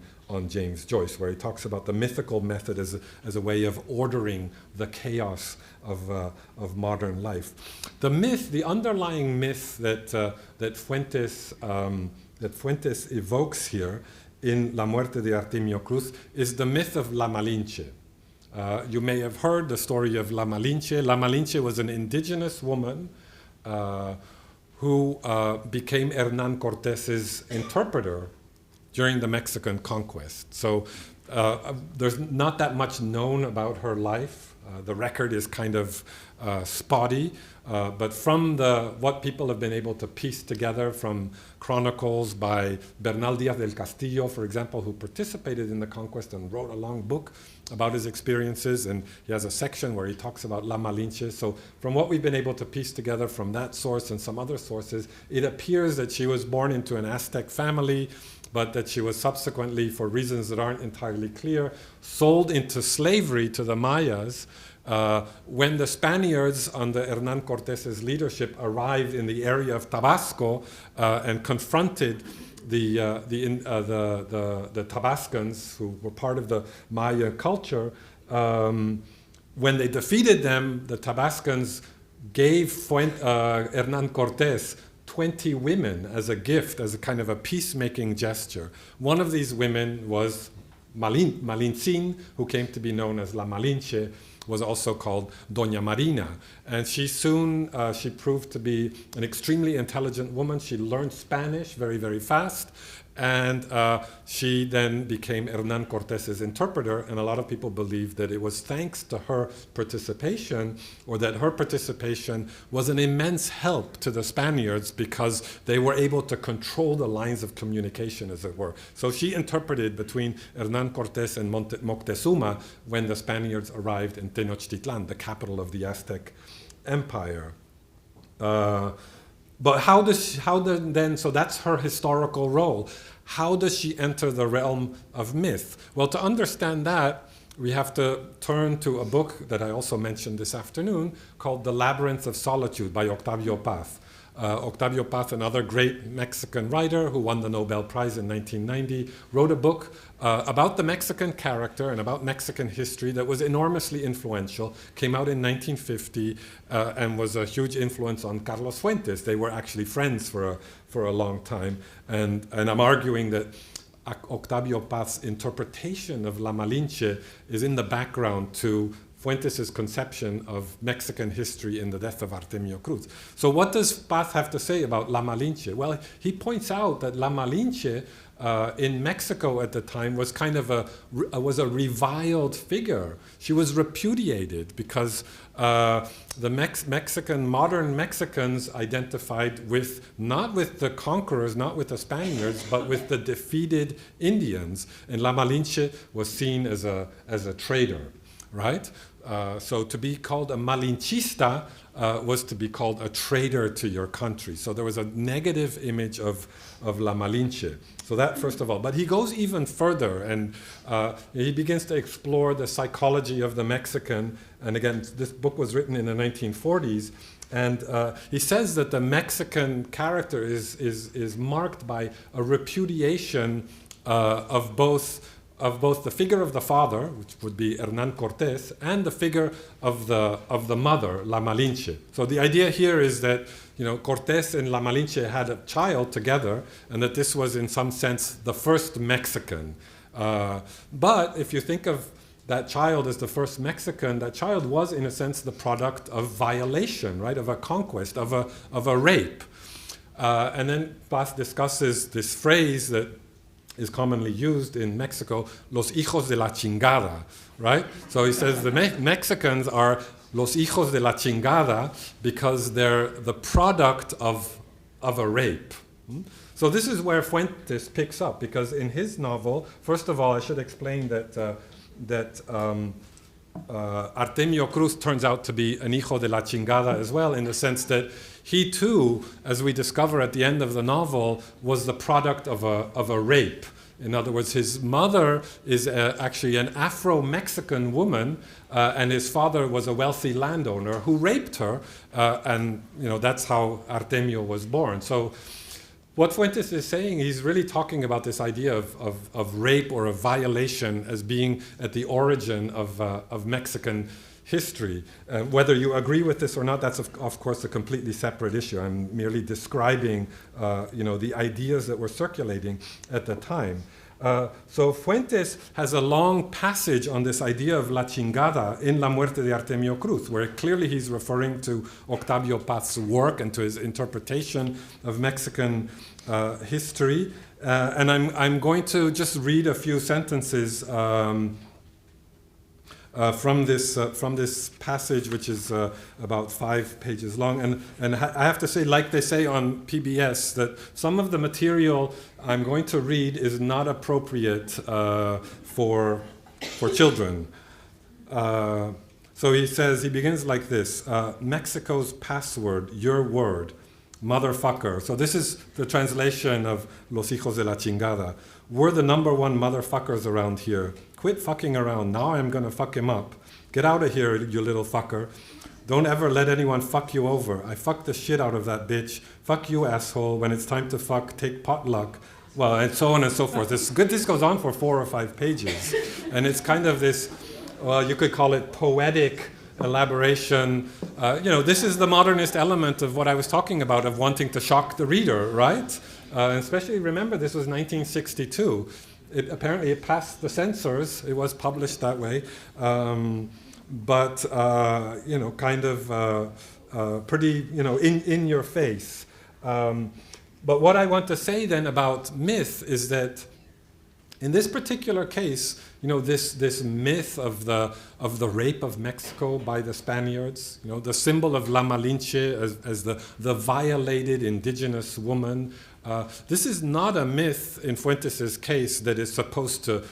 James Joyce, where he talks about the mythical method as a way of ordering the chaos of modern life. The underlying myth that Fuentes evokes here in La Muerte de Artemio Cruz is the myth of La Malinche. You may have heard the story of La Malinche. La Malinche was an indigenous woman who became Hernán Cortés's interpreter during the Mexican conquest. So there's not that much known about her life. The record is kind of spotty, but from what people have been able to piece together from chronicles by Bernal Díaz del Castillo, for example, who participated in the conquest and wrote a long book about his experiences, and he has a section where he talks about La Malinche. So from what we've been able to piece together from that source and some other sources, it appears that she was born into an Aztec family, but that she was subsequently, for reasons that aren't entirely clear, sold into slavery to the Mayas when the Spaniards under Hernán Cortés's leadership arrived in the area of Tabasco and confronted the Tabascans, who were part of the Maya culture. When they defeated them, the Tabascans gave Hernán Cortés 20 women as a gift, as a kind of a peacemaking gesture. One of these women was Malintzin, who came to be known as La Malinche, was also called Doña Marina. And she proved to be an extremely intelligent woman. She learned Spanish very, very fast. And she then became Hernán Cortés's interpreter, and a lot of people believe that it was thanks to her participation, or that her participation was an immense help to the Spaniards because they were able to control the lines of communication, as it were. So she interpreted between Hernán Cortés and Moctezuma when the Spaniards arrived in Tenochtitlan, the capital of the Aztec Empire. But so that's her historical role. How does she enter the realm of myth? Well, to understand that, we have to turn to a book that I also mentioned this afternoon called The Labyrinth of Solitude by Octavio Paz. Octavio Paz, another great Mexican writer who won the Nobel Prize in 1990, wrote a book about the Mexican character and about Mexican history that was enormously influential, came out in 1950, and was a huge influence on Carlos Fuentes. They were actually friends for a long time. And I'm arguing that Octavio Paz's interpretation of La Malinche is in the background to Fuentes' conception of Mexican history in the death of Artemio Cruz. So what does Paz have to say about La Malinche? Well, he points out that La Malinche in Mexico at the time was kind of a reviled figure. She was repudiated because the modern Mexicans identified not with the conquerors, not with the Spaniards, but with the defeated Indians. And La Malinche was seen as a traitor, right? So to be called a Malinchista was to be called a traitor to your country. So there was a negative image of La Malinche. So that, first of all. But he goes even further, and he begins to explore the psychology of the Mexican. And again, this book was written in the 1940s. And he says that the Mexican character is marked by a repudiation of both the figure of the father, which would be Hernán Cortés, and the figure of the mother, La Malinche. So the idea here is that Cortés and La Malinche had a child together, and that this was in some sense the first Mexican. But if you think of that child as the first Mexican, that child was in a sense the product of violation, right, of a conquest, of a rape. And then Paz discusses this phrase that is commonly used in Mexico, los hijos de la chingada, right? So he says the Mexicans are los hijos de la chingada because they're the product of a rape. So this is where Fuentes picks up, because in his novel, first of all, I should explain that Artemio Cruz turns out to be an hijo de la chingada as well, in the sense that he too, as we discover at the end of the novel, was the product of a rape. In other words, his mother is actually an Afro-Mexican woman, and his father was a wealthy landowner who raped her, and that's how Artemio was born. So what Fuentes is saying, he's really talking about this idea of rape or of violation as being at the origin of Mexican history. Whether you agree with this or not, that's of course a completely separate issue. I'm merely describing the ideas that were circulating at the time. So Fuentes has a long passage on this idea of la chingada in La Muerte de Artemio Cruz, where clearly he's referring to Octavio Paz's work and to his interpretation of Mexican history. And I'm going to just read a few sentences from this passage, which is about 5 pages long. And I have to say, like they say on PBS, that some of the material I'm going to read is not appropriate for children. So he begins like this: Mexico's password, your word, motherfucker. So this is the translation of Los Hijos de la Chingada. We're the #1 motherfuckers around here. Quit fucking around. Now I'm gonna fuck him up. Get out of here, you little fucker. Don't ever let anyone fuck you over. I fucked the shit out of that bitch. Fuck you, asshole. When it's time to fuck, take potluck. Well, and so on and so forth. This goes on for 4 or 5 pages. And it's kind of this, well, you could call it poetic elaboration. This is the modernist element of what I was talking about, of wanting to shock the reader, right? And especially, remember, this was 1962. Apparently it passed the censors. It was published that way. Pretty, in your face. But what I want to say then about myth is that in this particular case, this myth of the rape of Mexico by the Spaniards, the symbol of La Malinche as the violated indigenous woman. This is not a myth in Fuentes' case that is supposed to,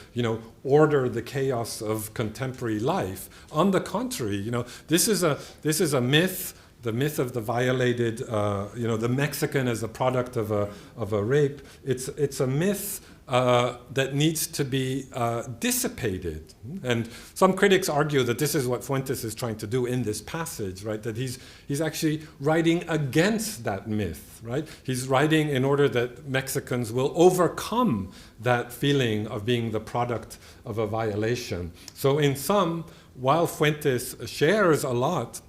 order the chaos of contemporary life. On the contrary, this is a myth. The myth of the violated, the Mexican as a product of a rape. It's a myth that needs to be dissipated. And some critics argue that this is what Fuentes is trying to do in this passage, right? That he's actually writing against that myth, right? He's writing in order that Mexicans will overcome that feeling of being the product of a violation. So in sum, while Fuentes shares a lot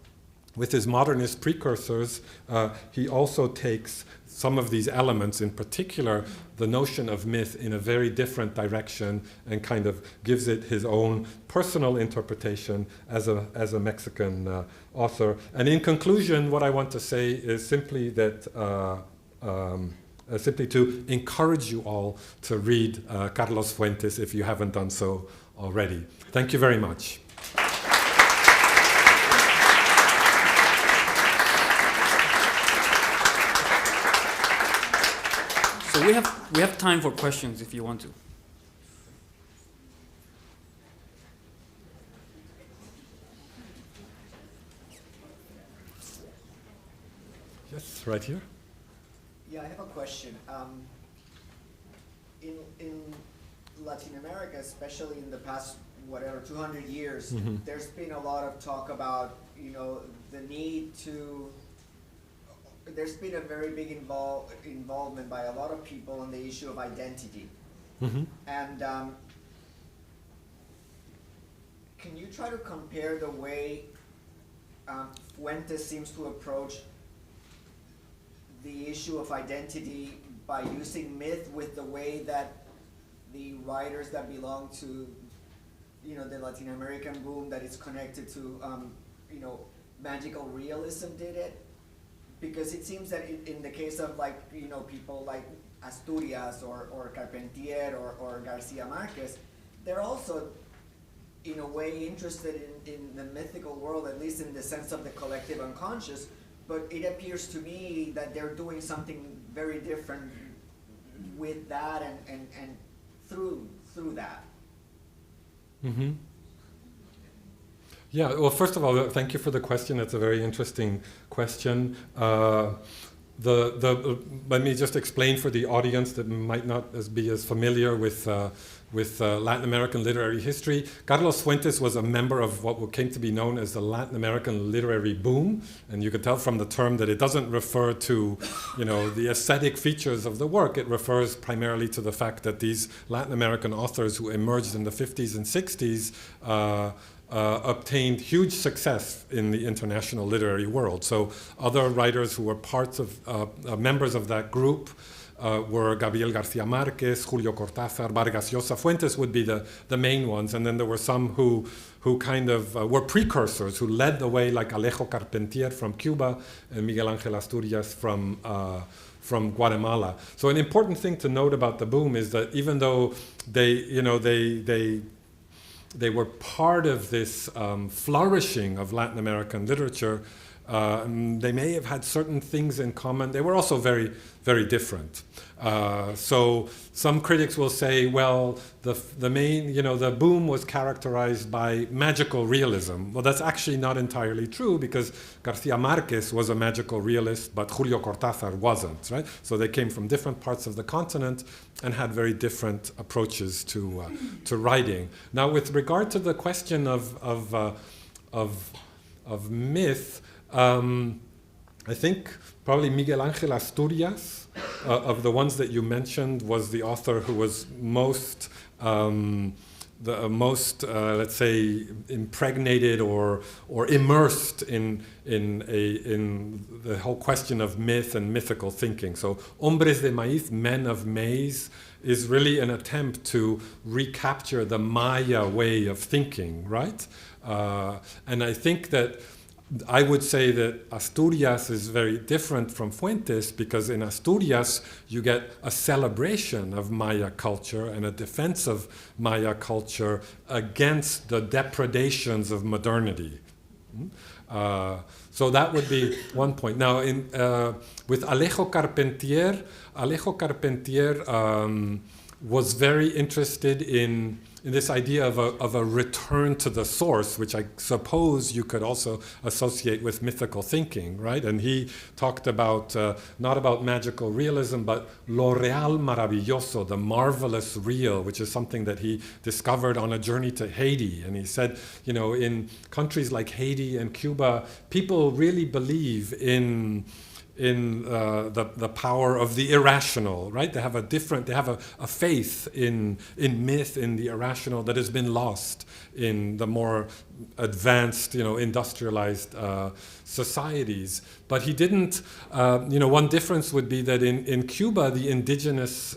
with his modernist precursors, he also takes some of these elements, in particular the notion of myth, in a very different direction, and kind of gives it his own personal interpretation as a Mexican author. And in conclusion, what I want to say is simply that simply to encourage you all to read Carlos Fuentes if you haven't done so already. Thank you very much. So we have time for questions if you want to. Yes, right here. Yeah, I have a question. In Latin America, especially in the past, 200 years, there's been a lot of talk about, the need to. There's been a very big involvement by a lot of people on the issue of identity. And can you try to compare the way Fuentes seems to approach the issue of identity by using myth with the way that the writers that belong to, the Latin American boom that is connected to, magical realism did it? Because it seems that in the case of people like Asturias or Carpentier or Garcia Marquez, they're also in a way interested in the mythical world, at least in the sense of the collective unconscious, but it appears to me that they're doing something very different with that and through that. Yeah, well, first of all, thank you for the question. It's a very interesting question. Let me just explain for the audience that might not be as familiar with Latin American literary history. Carlos Fuentes was a member of what came to be known as the Latin American literary boom, and you can tell from the term that it doesn't refer to, the aesthetic features of the work. It refers primarily to the fact that these Latin American authors who emerged in the 50s and 60s obtained huge success in the international literary world. So other writers who were parts of members of that group were Gabriel Garcia Marquez, Julio Cortázar, Vargas Llosa. Fuentes would be the main ones, and then there were some who kind of were precursors, who led the way, like Alejo Carpentier from Cuba and Miguel Ángel Asturias from Guatemala. So an important thing to note about the boom is that even though they were part of this flourishing of Latin American literature, they may have had certain things in common. They were also very, very different. So some critics will say, well, the boom was characterized by magical realism. Well, that's actually not entirely true, because Garcia Marquez was a magical realist, but Julio Cortázar wasn't, right? So they came from different parts of the continent and had very different approaches to writing. Now, with regard to the question of myth, I think probably Miguel Ángel Asturias, of the ones that you mentioned, was the author who was most, let's say, impregnated or immersed in the whole question of myth and mythical thinking. So, Hombres de Maíz, Men of Maize, is really an attempt to recapture the Maya way of thinking, right? And I think that I would say that Asturias is very different from Fuentes, because in Asturias you get a celebration of Maya culture and a defense of Maya culture against the depredations of modernity. So that would be one point. Now, with Alejo Carpentier was very interested in this idea of a return to the source, which I suppose you could also associate with mythical thinking, right? And he talked about, not about magical realism, but lo real maravilloso, the marvelous real, which is something that he discovered on a journey to Haiti. And he said, in countries like Haiti and Cuba, people really believe in the power of the irrational, right? They have a faith in myth, in the irrational, that has been lost in the more advanced, industrialized societies. But he didn't, one difference would be that in Cuba, the indigenous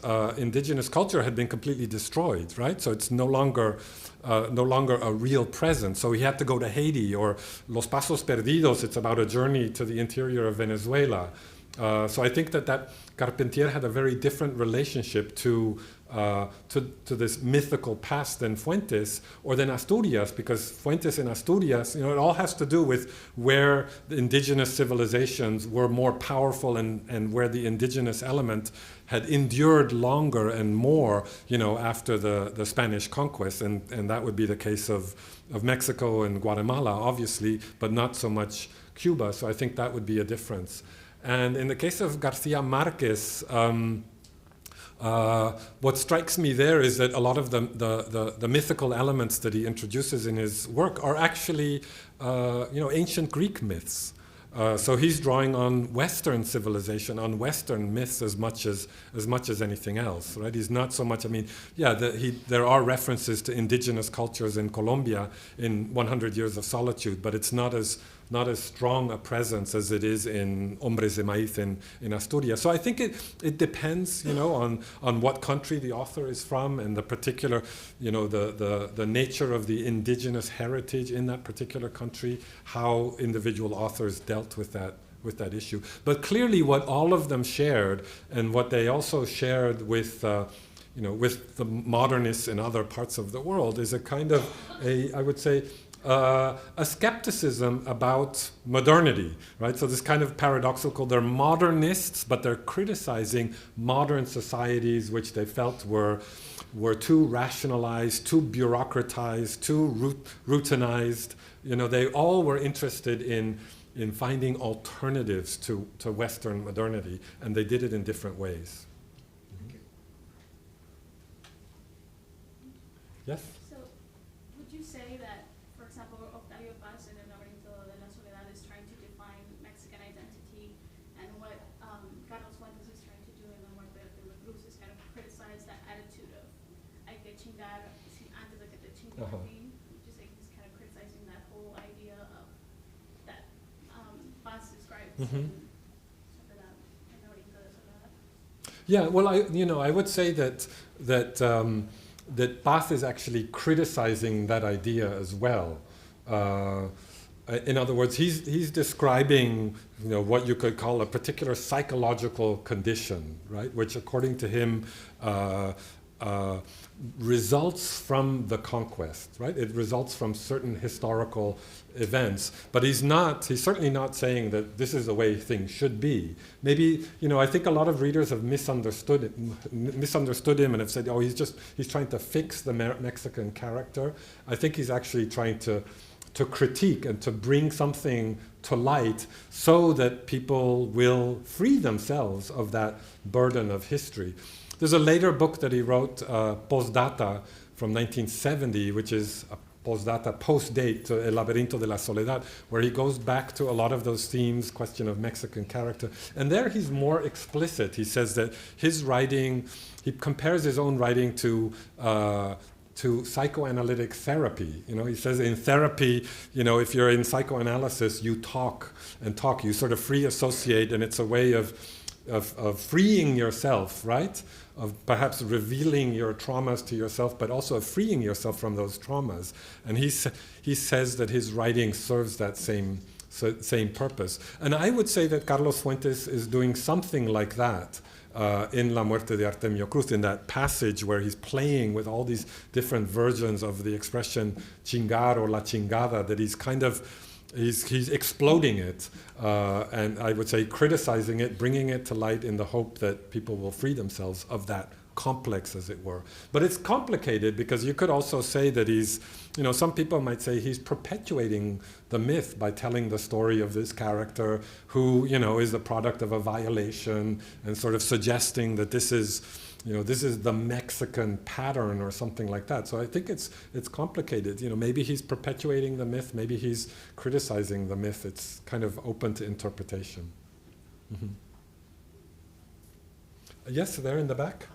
culture had been completely destroyed, right? So it's no longer a real presence. So he had to go to Haiti, or Los Pasos Perdidos, it's about a journey to the interior of Venezuela. So I think that Carpentier had a very different relationship to this mythical past than Fuentes, or than Asturias, because Fuentes and Asturias, it all has to do with where the indigenous civilizations were more powerful and where the indigenous element had endured longer and more, after the Spanish conquest, and that would be the case of Mexico and Guatemala, obviously, but not so much Cuba. So I think that would be a difference. And in the case of Garcia Marquez, what strikes me there is that a lot of the mythical elements that he introduces in his work are actually, ancient Greek myths. So he's drawing on Western civilization, on Western myths as much as anything else, right? He's not so much. There are references to indigenous cultures in Colombia in 100 Years of Solitude, but it's not as strong a presence as it is in Hombres de Maíz in Asturias. So I think it depends, on what country the author is from, and the particular, the nature of the indigenous heritage in that particular country, how individual authors dealt with that issue. But clearly, what all of them shared, and what they also shared with with the modernists in other parts of the world, is a kind of I would say, a skepticism about modernity, right? So this kind of paradoxical, they're modernists, but they're criticizing modern societies which they felt were too rationalized, too bureaucratized, too routinized. They all were interested in finding alternatives to Western modernity, and they did it in different ways. Mm-hmm. Yes? So, would you say that, for example, Octavio Paz in El laberinto de la soledad is trying to define Mexican identity, and what Carlos Fuentes is trying to do in La muerte de la cruz is kind of criticize that attitude of hay que chingar antes de que te chinguen? Would you say he's kind of criticizing that whole idea of that Paz describes in Soledad, El laberinto de la soledad? Yeah, well, I would say that Paz is actually criticizing that idea as well. In other words, he's describing, what you could call a particular psychological condition, right? Which, according to him, results from the conquest, right? It results from certain historical events. But he's certainly not saying that this is the way things should be. Maybe, I think a lot of readers have misunderstood him and have said, oh, he's trying to fix the Mexican character. I think he's actually trying to critique and to bring something to light so that people will free themselves of that burden of history. There's a later book that he wrote, Postdata, from 1970, which is a postdata, post-date to El Laberinto de la Soledad, where he goes back to a lot of those themes, question of Mexican character. And there he's more explicit. He says that his writing, he compares his own writing to psychoanalytic therapy. He says in therapy, if you're in psychoanalysis, you talk and talk, you sort of free associate, and it's a way of freeing yourself, right? Of perhaps revealing your traumas to yourself, but also of freeing yourself from those traumas. And he says that his writing serves that same purpose. And I would say that Carlos Fuentes is doing something like that in La Muerte de Artemio Cruz, in that passage where he's playing with all these different versions of the expression chingar or la chingada, that he's kind of he's exploding it, and I would say criticizing it, bringing it to light in the hope that people will free themselves of that complex, as it were. But it's complicated because you could also say that he's, some people might say he's perpetuating the myth by telling the story of this character who, is the product of a violation, and sort of suggesting that this is the Mexican pattern or something like that. So I think it's complicated. Maybe he's perpetuating the myth, maybe he's criticizing the myth. It's kind of open to interpretation. Mm-hmm. Yes, there in the back.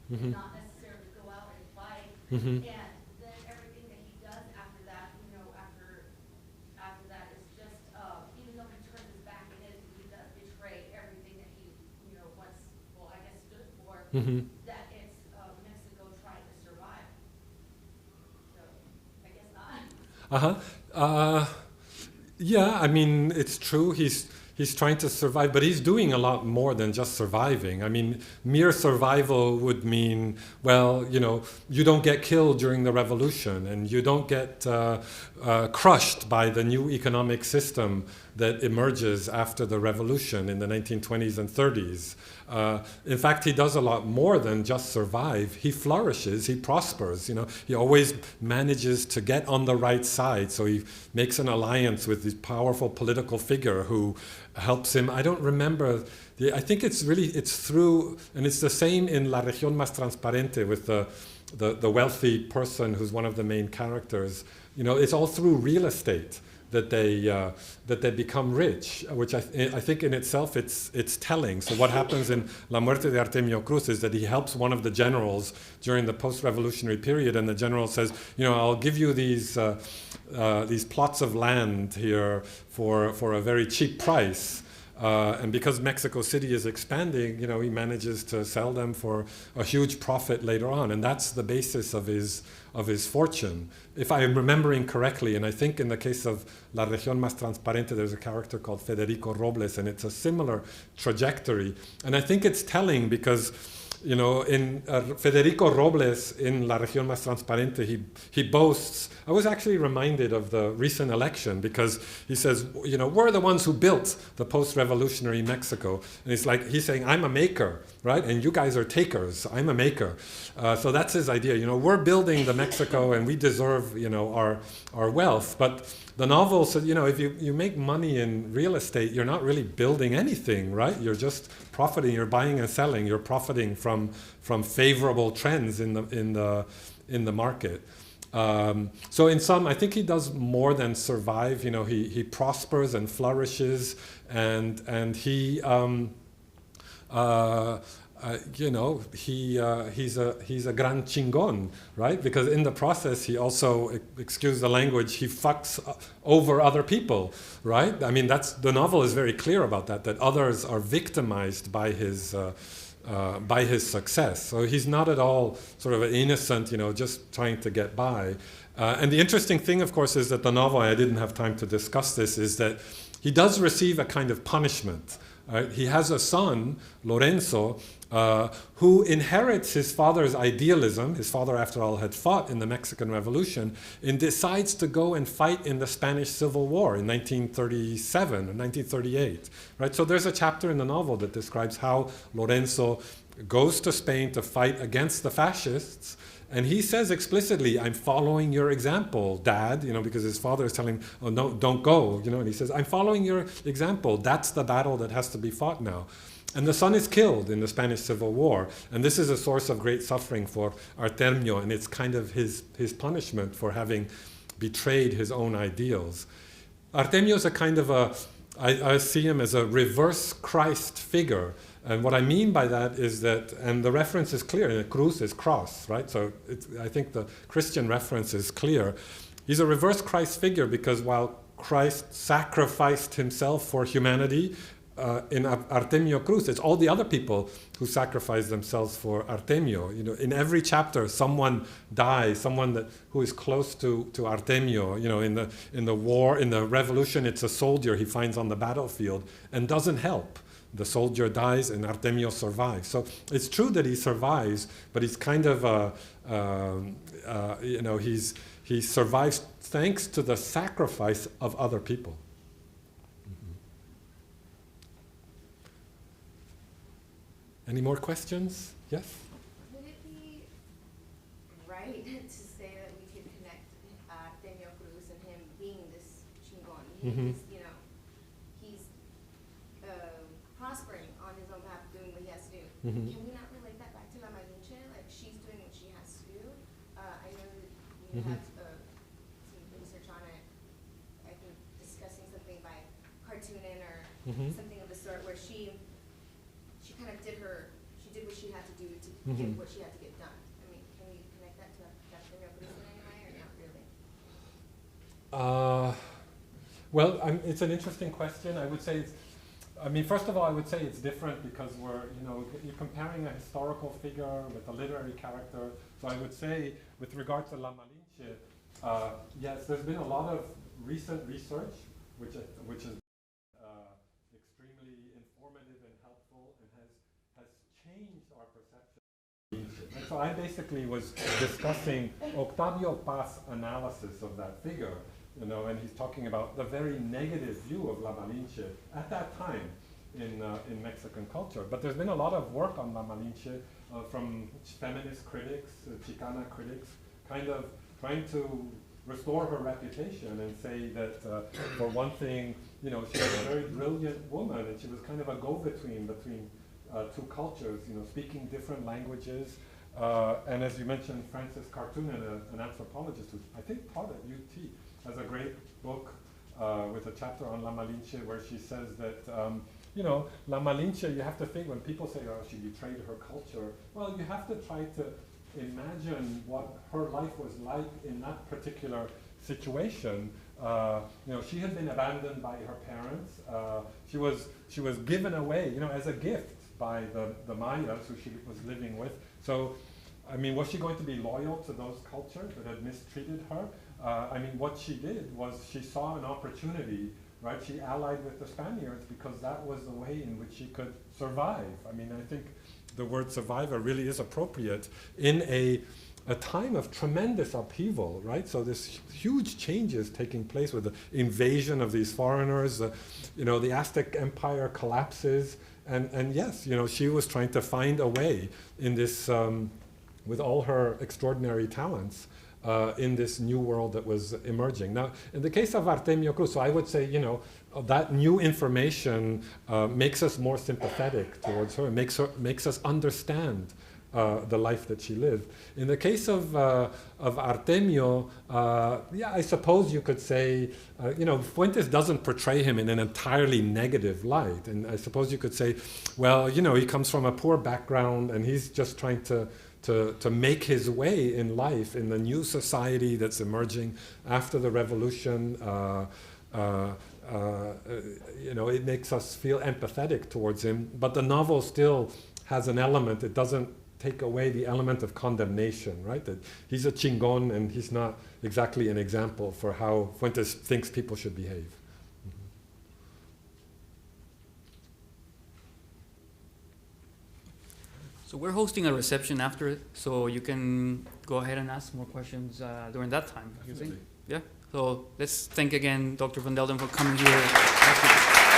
Mm-hmm. Not necessarily go out and fight, Mm-hmm. and then everything that he does after that, after that is just, even though he turns his back and he does betray everything that he, once, stood for. Mm-hmm. That it's Mexico trying to survive. So I guess not. Yeah, I mean, it's true. He's trying to survive, but he's doing a lot more than just surviving. I mean, mere survival would mean, well, you don't get killed during the revolution, and you don't get crushed by the new economic system that emerges after the revolution in the 1920s and 30s. In fact, he does a lot more than just survive. He flourishes, he prospers. He always manages to get on the right side. So he makes an alliance with this powerful political figure who helps him. I don't remember. I think it's through, and it's the same in La Región Más Transparente with the wealthy person who's one of the main characters. It's all through real estate that they become rich, which I think in itself it's telling. So what happens in La Muerte de Artemio Cruz is that he helps one of the generals during the post-revolutionary period, and the general says, I'll give you these plots of land here for a very cheap price. And because Mexico City is expanding, he manages to sell them for a huge profit later on, and that's the basis of his fortune. If I am remembering correctly, and I think in the case of La Región Más Transparente, there's a character called Federico Robles, and it's a similar trajectory. And I think it's telling because, in Federico Robles in La Región Más Transparente, he boasts. I was actually reminded of the recent election because he says, we're the ones who built the post-revolutionary Mexico. And he's saying, I'm a maker, right? And you guys are takers. I'm a maker. So that's his idea. We're building the Mexico and we deserve, our wealth. But the novel said, if you make money in real estate, you're not really building anything, right? You're just profiting. You're buying and selling. You're profiting from favorable trends in the market. So in sum, I think he does more than survive. He prospers and flourishes, and he he's a gran chingon, right? Because in the process, he also, excuse the language, he fucks over other people, right? I mean, the novel is very clear about that others are victimized by his success. So he's not at all sort of an innocent, just trying to get by. And the interesting thing, of course, is that the novel, I didn't have time to discuss this, is that he does receive a kind of punishment. Right? He has a son, Lorenzo, who inherits his father's idealism. His father, after all, had fought in the Mexican Revolution, and decides to go and fight in the Spanish Civil War in 1937 or 1938. Right? So there's a chapter in the novel that describes how Lorenzo goes to Spain to fight against the fascists. And he says explicitly, I'm following your example, Dad, because his father is telling him, oh, no, don't go, and he says, I'm following your example. That's the battle that has to be fought now. And the son is killed in the Spanish Civil War. And this is a source of great suffering for Artemio, and it's kind of his punishment for having betrayed his own ideals. Artemio is a kind of I see him as a reverse Christ figure. And what I mean by that is that, and the reference is clear, the cruz is cross, right? So I think the Christian reference is clear. He's a reverse Christ figure because while Christ sacrificed himself for humanity, in Artemio Cruz, it's all the other people who sacrifice themselves for Artemio. In every chapter, someone dies, someone who is close to Artemio. In the war, in the revolution, it's a soldier he finds on the battlefield and doesn't help. The soldier dies and Artemio survives. So it's true that he survives, but he's kind of he survives thanks to the sacrifice of other people. Any more questions? Yes? Would it be right to say that we could connect Daniel Cruz and him being this chingon? Mm-hmm. He's prospering on his own path, doing what he has to do. Mm-hmm. Can we not relate that back to La Malinche? Like, she's doing what she has to do. I know that you Mm-hmm. have some research on it, I think discussing something by Cartoonin or Mm-hmm. something of the sort, where she kind of did what she had to do to Mm-hmm. get what she had to get done. I mean, can we connect that to Daniel Cruz in any way, or not really? Well, it's an interesting question. I would say first of all, I would say it's different because you're comparing a historical figure with a literary character. So I would say, with regard to La Malinche, yes, there's been a lot of recent research which is extremely informative and helpful and has changed our perception of La Malinche. And so I basically was discussing Octavio Paz's analysis of that figure. And he's talking about the very negative view of La Malinche at that time in Mexican culture. But there's been a lot of work on La Malinche from feminist critics, Chicana critics, kind of trying to restore her reputation and say that, for one thing, she was a very brilliant woman and she was kind of a go-between between two cultures, speaking different languages. And as you mentioned, Frances Cartoonin, an anthropologist who I think taught at UT, has a great book with a chapter on La Malinche where she says that, La Malinche, you have to think, when people say, oh, she betrayed her culture, well, you have to try to imagine what her life was like in that particular situation. She had been abandoned by her parents. She was given away, as a gift by the Mayas who she was living with. So, was she going to be loyal to those cultures that had mistreated her? What she did was she saw an opportunity, right? She allied with the Spaniards because that was the way in which she could survive. I think the word survivor really is appropriate in a time of tremendous upheaval, right? So there's huge changes taking place with the invasion of these foreigners. The Aztec Empire collapses, and yes, she was trying to find a way in this, with all her extraordinary talents, in this new world that was emerging. Now, in the case of Artemio Cruz, so I would say, that new information makes us more sympathetic towards her, makes us understand the life that she lived. In the case of Artemio, yeah, I suppose you could say, Fuentes doesn't portray him in an entirely negative light. And I suppose you could say, well, he comes from a poor background and he's just trying to make his way in life in the new society that's emerging after the revolution. It makes us feel empathetic towards him, but the novel still has an element. It doesn't take away the element of condemnation, right? That he's a chingon and he's not exactly an example for how Fuentes thinks people should behave. So we're hosting a reception after it, so you can go ahead and ask more questions during that time. You think? Yeah. So let's thank again Dr. Van Delden for coming here.